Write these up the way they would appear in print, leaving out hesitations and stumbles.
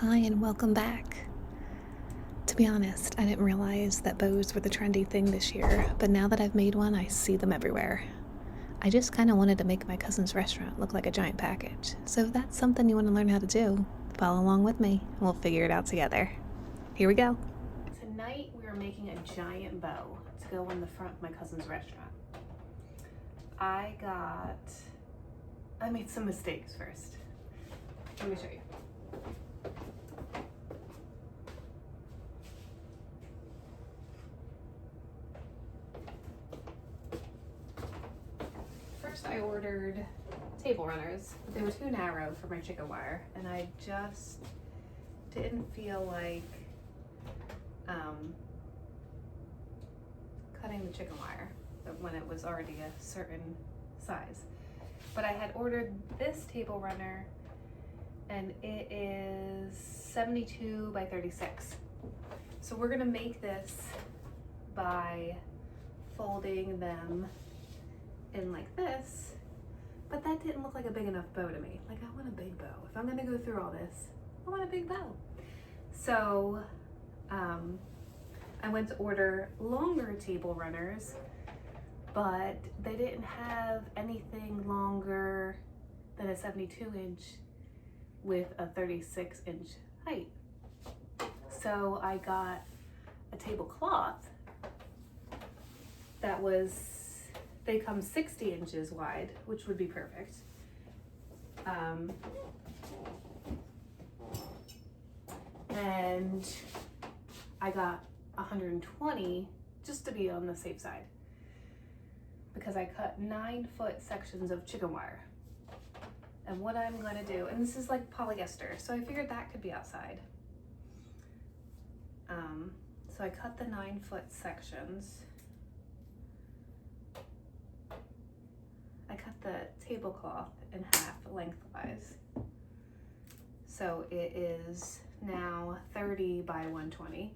Hi and welcome back. To be honest, I didn't realize that bows were the trendy thing this year, but now that I've made one, I see them everywhere. I just kind of wanted to make my cousin's restaurant look like a giant package, so if that's something you want to learn how to do, follow along with me and we'll figure it out together. Here we go. Tonight we are making a giant bow to go on the front of my cousin's restaurant. I made some mistakes first. Let me show you. I ordered table runners, but they were too narrow for my chicken wire, and I just didn't feel like cutting the chicken wire when it was already a certain size. But I had ordered this table runner, and it is 72 by 36. So we're gonna make this by folding them in like this, but that didn't look like a big enough bow to me. Like, I want a big bow. If I'm gonna go through all this, I want a big bow. So I went to order longer table runners, but they didn't have anything longer than a 72-inch with a 36-inch height. So I got a tablecloth that they come 60 inches wide, which would be perfect. And I got 120 just to be on the safe side, because I cut 9-foot sections of chicken wire. And what I'm gonna do, and this is like polyester, so I figured that could be outside. So I cut the 9-foot sections. I cut the tablecloth in half lengthwise. So it is now 30 by 120.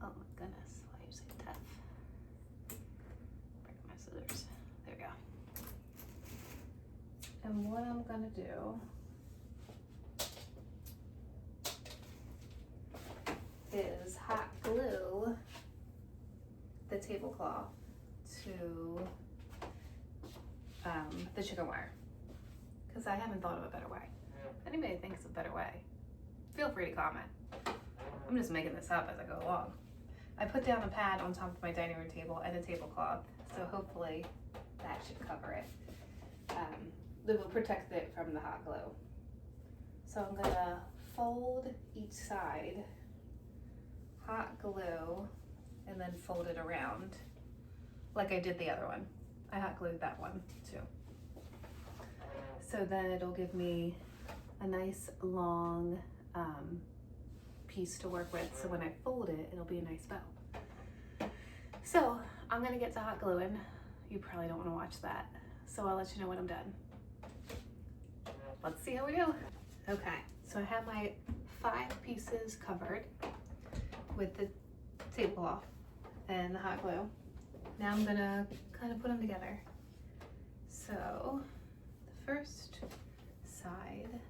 Oh my goodness, why are you so tough? Break my scissors. There we go. And what I'm gonna do is hot glue the tablecloth to the chicken wire, because I haven't thought of a better way. If anybody thinks of a better way, feel free to comment. I'm just making this up as I go along. I put down a pad on top of my dining room table and a tablecloth, so hopefully that should cover it. That will protect it from the hot glue. So I'm gonna fold each side, hot glue, and then fold it around like I did the other one. I hot glued that one too. So then it'll give me a nice long piece to work with, so when I fold it, it'll be a nice bow. So I'm gonna get to hot gluing. You probably don't want to watch that, so I'll let you know when I'm done. Let's see how we do. Okay, so I have my 5 pieces covered with the tablecloth and the hot glue. Now I'm gonna kind of put them together. So the first side,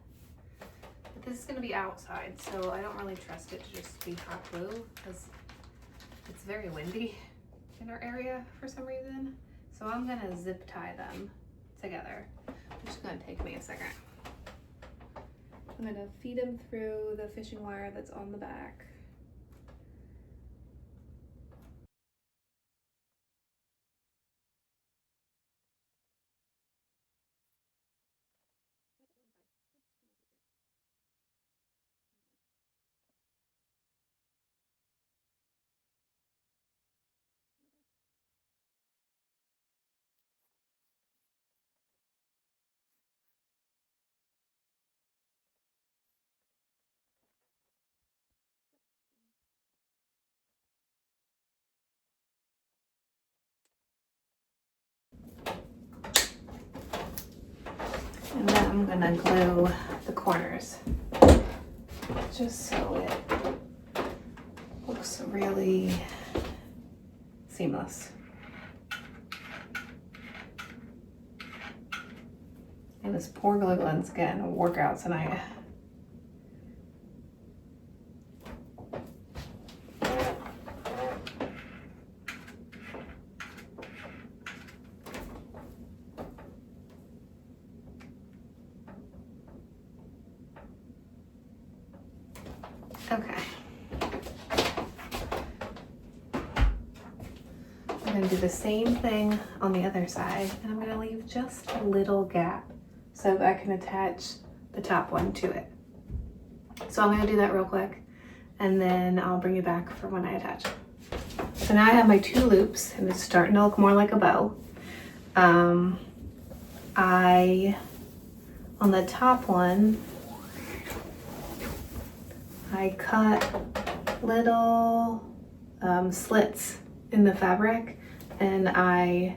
but this is gonna be outside, so I don't really trust it to just be hot glue because it's very windy in our area for some reason. So I'm gonna zip tie them together, which is gonna take me a second. I'm gonna feed them through the fishing wire that's on the back. And then I'm gonna glue the corners just so it looks really seamless. And this poor glue gun's getting a workout tonight. Okay. I'm gonna do the same thing on the other side, and I'm gonna leave just a little gap so that I can attach the top one to it. So I'm gonna do that real quick, and then I'll bring you back for when I attach. So now I have my 2 loops, and it's starting to look more like a bow. On the top one, I cut little slits in the fabric, and I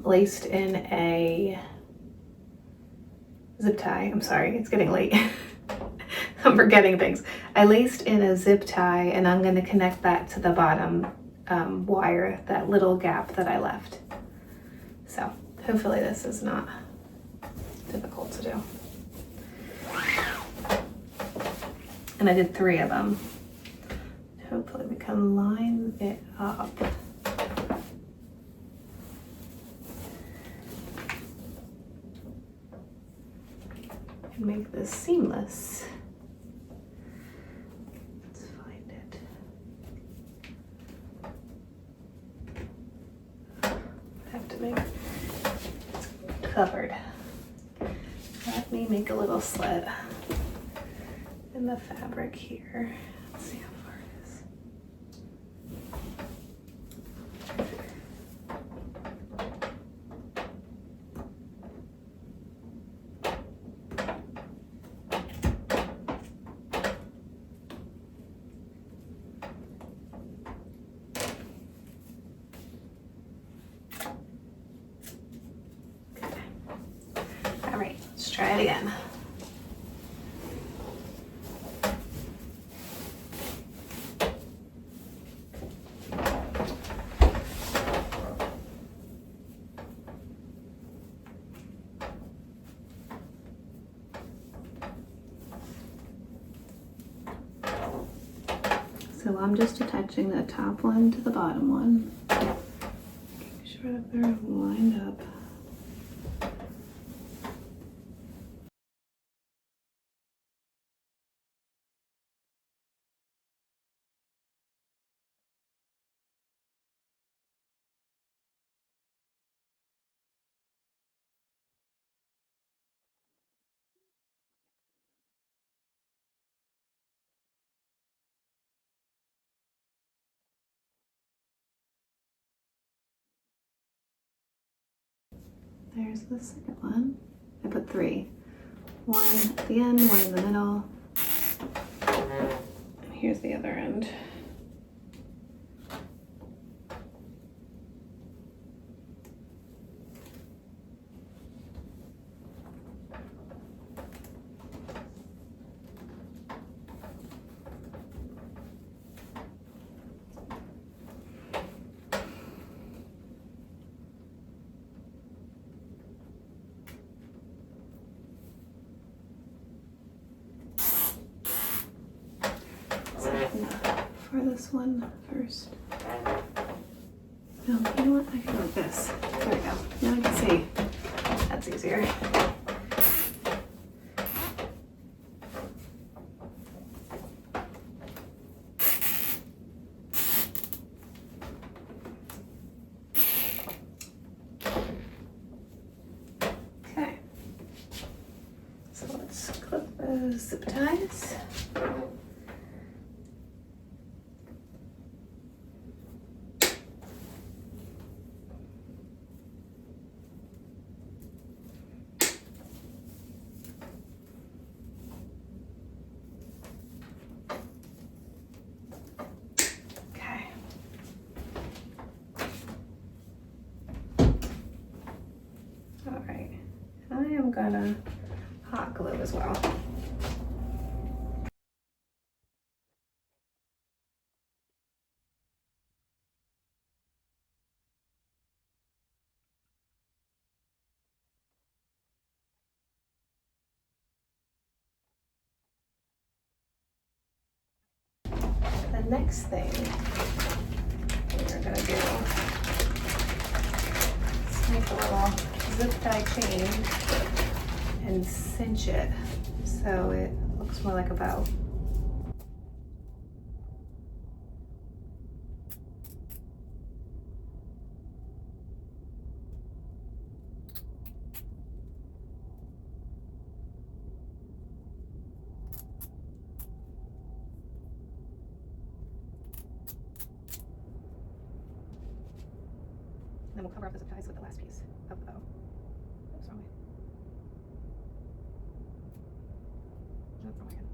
laced in a zip tie. I'm sorry, it's getting late. I'm forgetting things. I laced in a zip tie, and I'm going to connect that to the bottom wire, that little gap that I left. So hopefully this is not difficult to do. And I did 3 of them. Hopefully we can line it up. And make this seamless. Let's find it. I have to make it covered. Let me make a little slit in the fabric here. Let's see how far it is. All right, let's try it again. So I'm just attaching the top one to the bottom one. Make sure that they're lined up. There's the second one. I put 3. 1 at the end, 1 in the middle. And here's the other end. For this one first. No, you know what? I can go like this. There we go. Now I can see. That's easier. Okay. So let's clip those zip ties. I am gonna hot glue as well. next thing we're gonna do is make a little zip tie chain and cinch it so it looks more like a bow. And then we'll cover up the zip ties with the last piece of the bow. Oops, wrong way. Nope, wrong way again.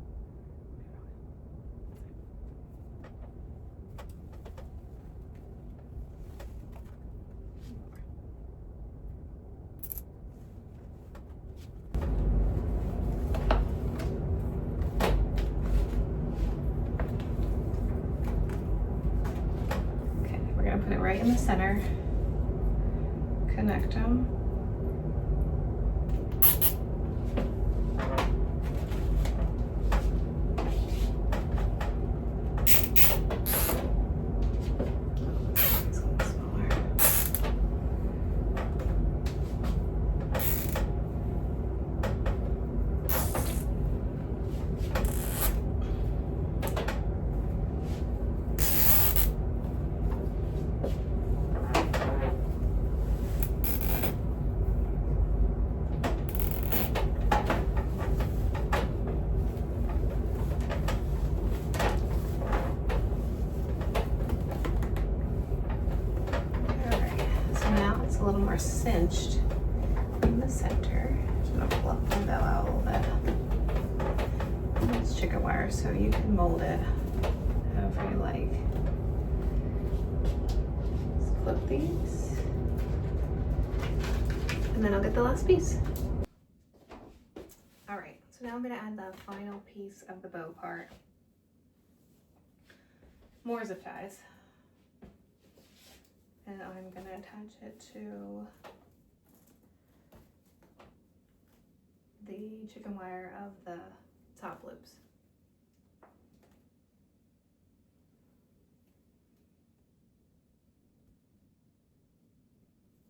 Okay, we're gonna put it right in the center. Connect them. A little more cinched in the center. Just gonna fluff my bow out a little bit. And it's chicken wire, so you can mold it however you like. Just clip these, and then I'll get the last piece. All right, so now I'm gonna add the final piece of the bow part. More zip ties. And I'm gonna attach it to the chicken wire of the top loops.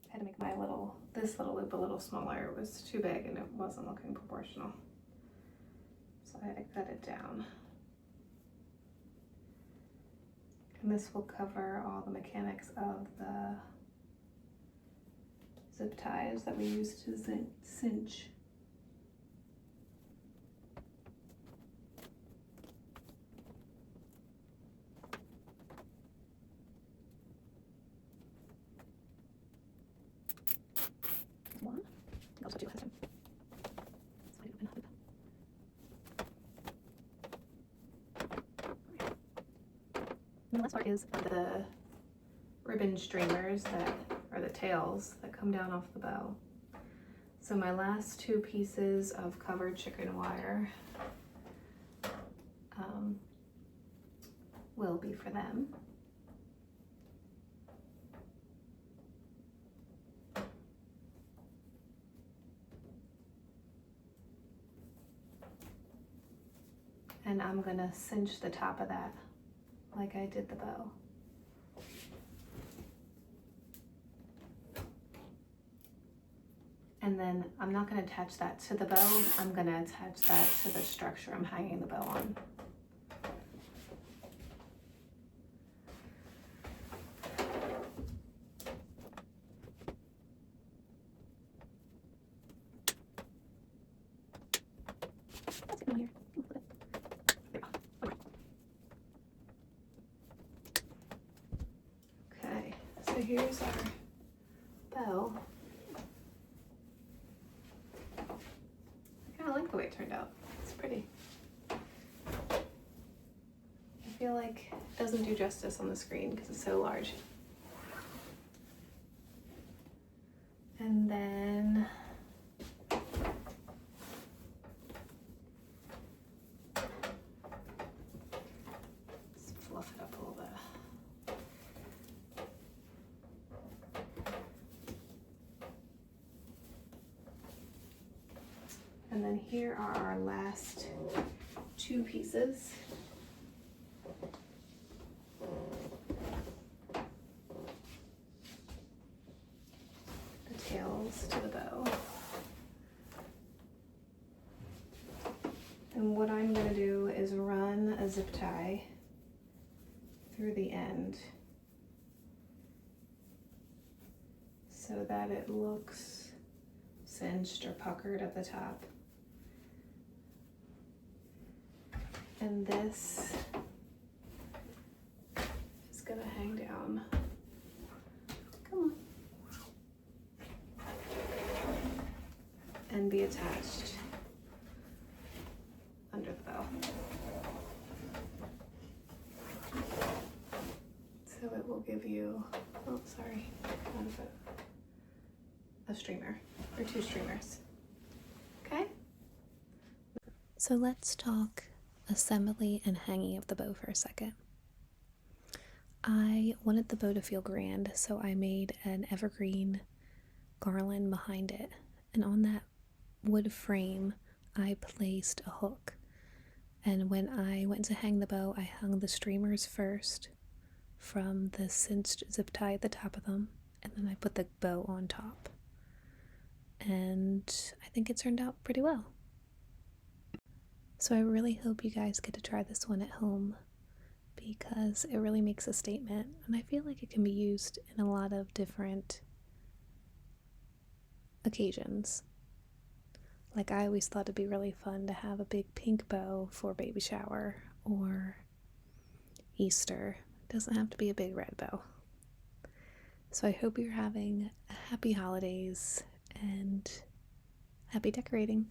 I had to make this little loop a little smaller. It was too big and it wasn't looking proportional. So I had to cut it down. And this will cover all the mechanics of the zip ties that we use to cinch. One. Also two last time. And the last part is the ribbon streamers that are the tails that come down off the bow. So my last two pieces of covered chicken wire will be for them. And I'm gonna cinch the top of that like I did the bow. And then I'm not gonna attach that to the bow, I'm gonna attach that to the structure I'm hanging the bow on. Okay, so here's our bow. I like the way it turned out. It's pretty. I feel like it doesn't do justice on the screen because it's so large. And then let's fluff it up a little bit. And then here are our last two pieces. dangles to the bow. And what I'm going to do is run a zip tie through the end so that it looks cinched or puckered at the top. And this is going to hang down. Come on. And be attached under the bow. So it will give you, oh sorry, not a streamer or two streamers. Okay? So let's talk assembly and hanging of the bow for a second. I wanted the bow to feel grand, so I made an evergreen garland behind it, and on that wood frame I placed a hook. And when I went to hang the bow, I hung the streamers first from the cinched zip tie at the top of them, and then I put the bow on top. And I think it turned out pretty well. So I really hope you guys get to try this one at home, because it really makes a statement, and I feel like it can be used in a lot of different occasions. Like, I always thought it'd be really fun to have a big pink bow for baby shower or Easter. It doesn't have to be a big red bow. So I hope you're having a happy holidays and happy decorating.